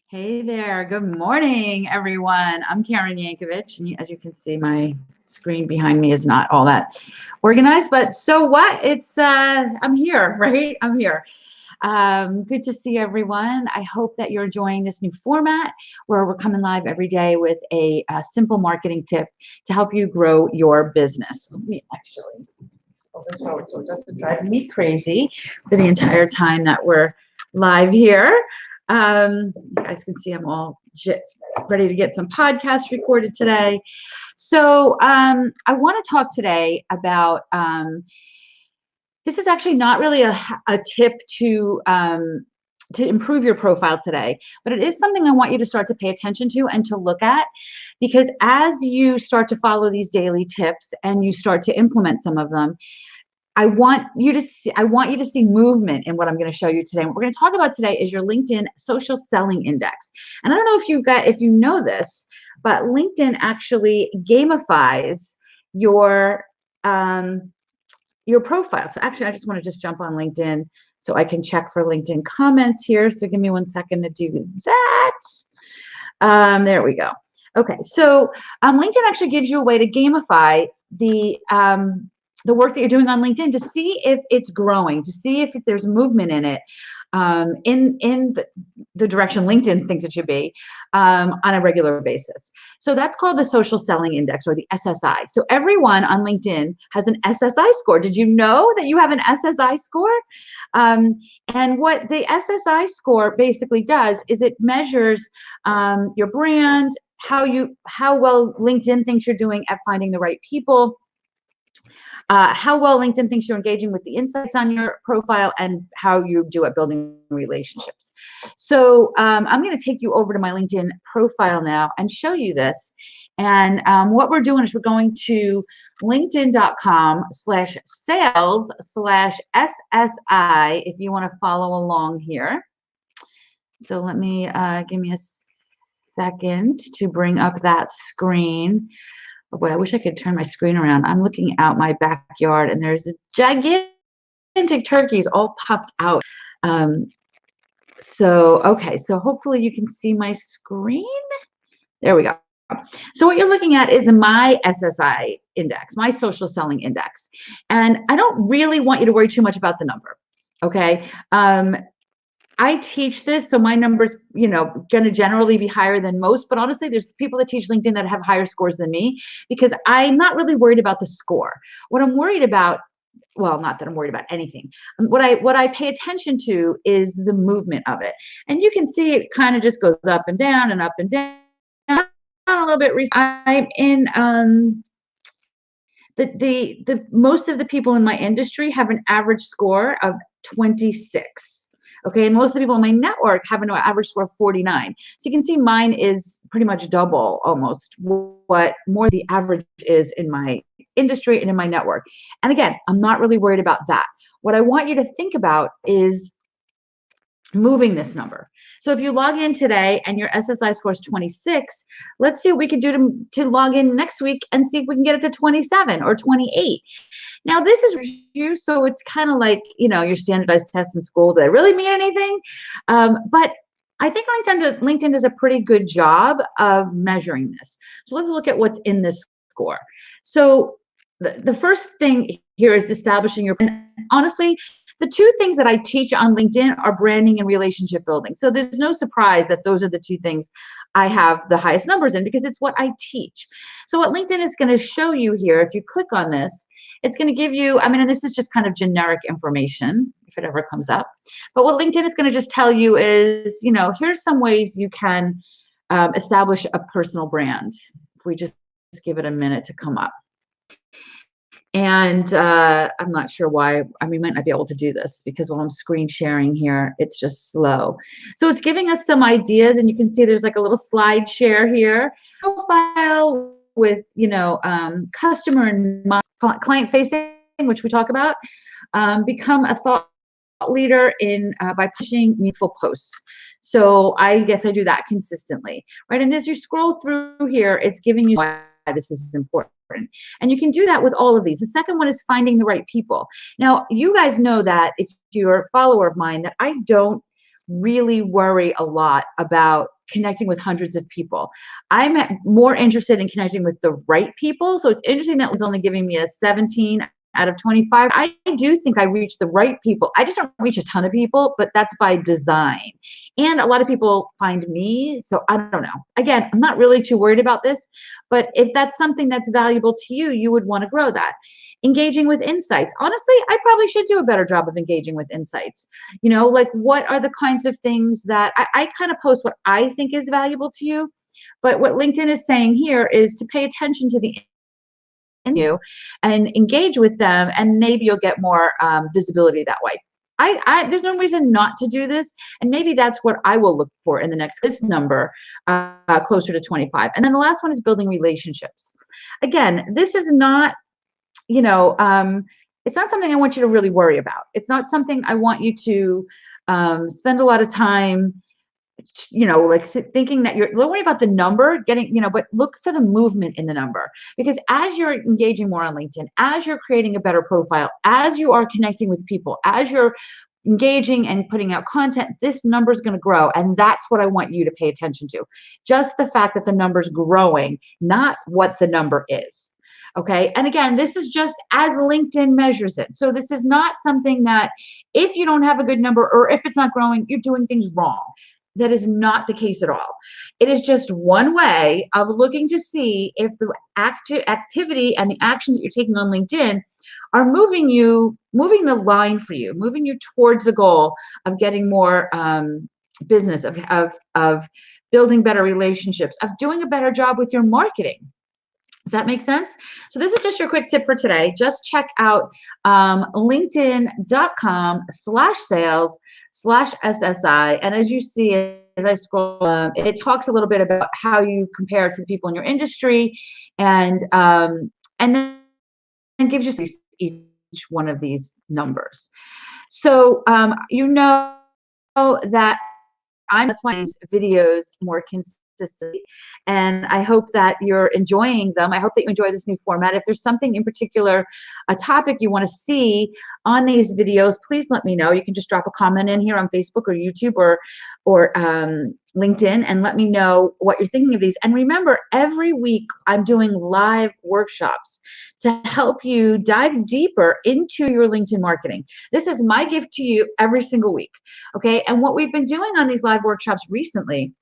Hey there. Good morning, everyone. I'm Karen Yankovich, and as you can see, my screen behind me is not all that organized, but so what? I'm here, right? I'm here. Good to see everyone. I hope that you're enjoying this new format where we're coming live every day with a simple marketing tip to help you grow your business. Let me actually open so it doesn't drive me crazy for the entire time that we're live here. You guys can see I'm all ready to get some podcasts recorded today. So I want to talk today about this is actually not really a tip to improve your profile today, but it is something I want you to start to pay attention to and to look at, because as you start to follow these daily tips and you start to implement some of them, I want you to see movement in what I'm going to show you today. What we're going to talk about today is your LinkedIn social selling index. And I don't know if you know this, but LinkedIn actually gamifies your profile. So actually, I just want to jump on LinkedIn so I can check for LinkedIn comments here. So give me 1 second to do that. There we go. Okay, so LinkedIn actually gives you a way to gamify the work that you're doing on LinkedIn to see if it's growing, to see if there's movement in it, in the direction LinkedIn thinks it should be, on a regular basis. So that's called the social selling index, or the SSI. So everyone on LinkedIn has an SSI score. Did you know that you have an SSI score? And what the SSI score basically does is it measures your brand, how well LinkedIn thinks you're doing at finding the right people, how well LinkedIn thinks you're engaging with the insights on your profile, and how you do at building relationships. So I'm going to take you over to my LinkedIn profile now and show you this. And what we're doing is we're going to linkedin.com/sales/SSI if you want to follow along here. So let me give me a second to bring up that screen. Oh boy, I wish I could turn my screen around. I'm looking out my backyard and there's gigantic turkeys all puffed out. Okay, so hopefully you can see my screen. There we go. So what you're looking at is my SSI index, my social selling index. And I don't really want you to worry too much about the number, okay? I teach this, so my numbers, going to generally be higher than most. But honestly, there's people that teach LinkedIn that have higher scores than me, because I'm not really worried about the score. What I'm worried about, well, not that I'm worried about anything. What I pay attention to is the movement of it, and you can see it kind of just goes up and down and up and down a little bit. I'm in the most of the people in my industry have an average score of 26. Okay, and most of the people in my network have an average score of 49. So you can see mine is pretty much double almost what more the average is in my industry and in my network. And again, I'm not really worried about that. What I want you to think about is moving this number. So if you log in today and your SSI score is 26, let's see what we can do to log in next week and see if we can get it to 27 or 28. Now, this is review, so it's kind of like, your standardized tests in school. Do they really mean anything? But I think LinkedIn does a pretty good job of measuring this. So let's look at what's in this score. So the first thing here is establishing your brand. Honestly, the two things that I teach on LinkedIn are branding and relationship building. So there's no surprise that those are the two things I have the highest numbers in, because it's what I teach. So what LinkedIn is going to show you here, if you click on this, it's going to give you, and this is just kind of generic information if it ever comes up. But what LinkedIn is going to just tell you is, here's some ways you can establish a personal brand. If we just give it a minute to come up. And I'm not sure why. We might not be able to do this because while I'm screen sharing here, it's just slow. So it's giving us some ideas, and you can see there's like a little slide share here. Profile with, customer and client facing, which we talk about. Become a thought leader by pushing meaningful posts. So I guess I do that consistently, right? And as you scroll through here, it's giving you why this is important. And you can do that with all of these. The second one is finding the right people. Now, you guys know that if you're a follower of mine, that I don't really worry a lot about connecting with hundreds of people. I'm more interested in connecting with the right people. So it's interesting that was only giving me a 17 out of 25. I do think I reach the right people. I just don't reach a ton of people, but that's by design. And a lot of people find me. So I don't know. Again, I'm not really too worried about this, but if that's something that's valuable to you, you would want to grow that. Engaging with insights. Honestly, I probably should do a better job of engaging with insights. Like what are the kinds of things that I kind of post what I think is valuable to you. But what LinkedIn is saying here is to pay attention to the you and engage with them, and maybe you'll get more visibility that way. There's no reason not to do this, and maybe that's what I will look for in the next this number, closer to 25. And then the last one is building relationships. Again, this is not, it's not something I want you to really worry about. It's not something I want you to spend a lot of time like thinking that don't worry about the number but look for the movement in the number, because as you're engaging more on LinkedIn, as you're creating a better profile, as you are connecting with people, as you're engaging and putting out content, this number is going to grow. And that's what I want you to pay attention to. Just the fact that the number's growing, not what the number is. Okay. And again, this is just as LinkedIn measures it. So this is not something that if you don't have a good number or if it's not growing, you're doing things wrong. That is not the case at all. It is just one way of looking to see if the activity and the actions that you're taking on LinkedIn are moving the line for you, moving you towards the goal of getting more business, of building better relationships, of doing a better job with your marketing. Does that make sense? So this is just your quick tip for today. Just check out linkedin.com/sales/SSI. And as you see, as I scroll, it talks a little bit about how you compare to the people in your industry, and then gives you each one of these numbers. So that that's why these videos more consistently, and I hope that you're enjoying them. I hope that you enjoy this new format. If there's something in particular, a topic you want to see on these videos, please let me know. You can just drop a comment in here on Facebook or YouTube or LinkedIn and let me know what you're thinking of these. And remember, every week I'm doing live workshops to help you dive deeper into your LinkedIn marketing. This is my gift to you every single week. Okay. And what we've been doing on these live workshops recently,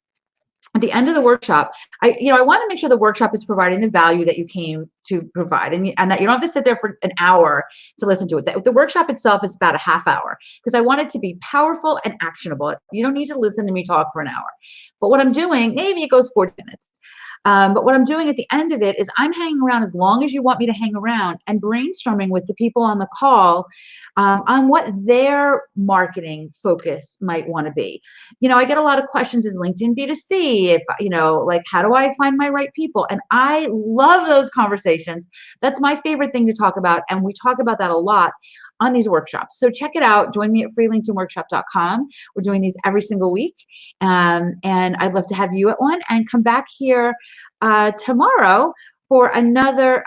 at the end of the workshop, I want to make sure the workshop is providing the value that you came to provide, and that you don't have to sit there for an hour to listen to it. The workshop itself is about a half hour, because I want it to be powerful and actionable. You don't need to listen to me talk for an hour. But what I'm doing, maybe it goes 40 minutes. But what I'm doing at the end of it is I'm hanging around as long as you want me to hang around and brainstorming with the people on the call on what their marketing focus might want to be. I get a lot of questions, is LinkedIn B2C? If, like, how do I find my right people? And I love those conversations. That's my favorite thing to talk about. And we talk about that a lot on these workshops. So check it out. Join me at freelinkedinworkshop.com. We're doing these every single week. And I'd love to have you at one, and come back here tomorrow for another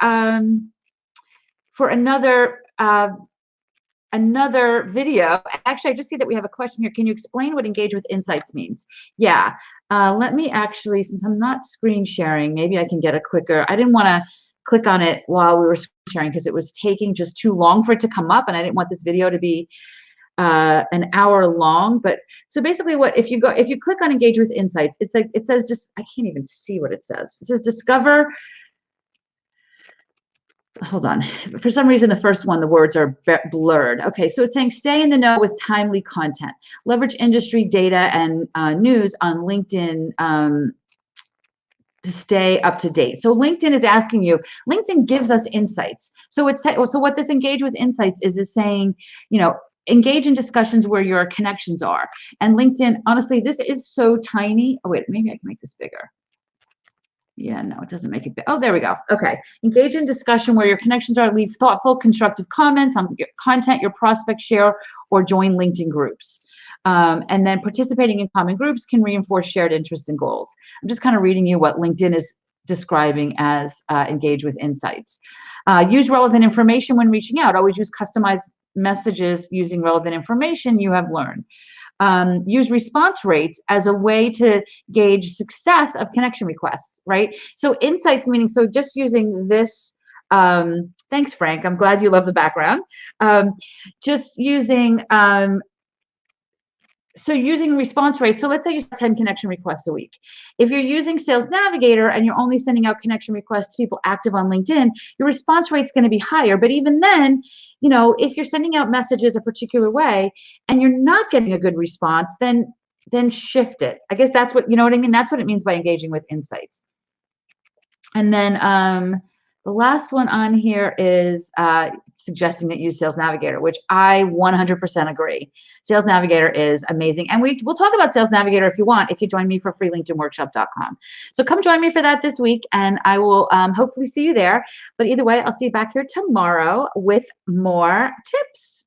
video. Actually, I just see that we have a question here. Can you explain what engage with insights means? Yeah. Let me actually, since I'm not screen sharing, maybe I can get a quicker. I didn't want to click on it while we were screen sharing because it was taking just too long for it to come up, and I didn't want this video to be an hour long. But so basically, if you click on engage with insights, it's like it says, just, I can't even see what it says. It says discover. Hold on. For some reason, the first one, the words are blurred. Okay, so it's saying stay in the know with timely content. Leverage industry data and news on LinkedIn to stay up to date. So LinkedIn is asking you, LinkedIn gives us insights. So what this engage with insights is saying, engage in discussions where your connections are. And LinkedIn, honestly, this is so tiny. Oh, wait, maybe I can make this bigger. Yeah, no, it doesn't make it big. Oh, there we go. Okay. Engage in discussion where your connections are. Leave thoughtful, constructive comments on your content your prospects share, or join LinkedIn groups. And then participating in common groups can reinforce shared interests and goals. I'm just kind of reading you what LinkedIn is describing as engage with insights. Use relevant information when reaching out. Always use customized messages using relevant information you have learned. use response rates as a way to gauge success of connection requests, right? So insights meaning, so just using this, thanks, Frank. I'm glad you love the background. Just using, so using response rates, so let's say you have 10 connection requests a week. If you're using Sales Navigator and you're only sending out connection requests to people active on LinkedIn, your response rate's going to be higher. But even then, you know, if you're sending out messages a particular way and you're not getting a good response, then shift it. I guess that's what, you know what I mean? That's what it means by engaging with insights. And then the last one on here is suggesting that you use Sales Navigator, which I 100% agree. Sales Navigator is amazing. And we'll talk about Sales Navigator if you want, if you join me for freelinkedinworkshop.com. So come join me for that this week, and I will hopefully see you there. But either way, I'll see you back here tomorrow with more tips.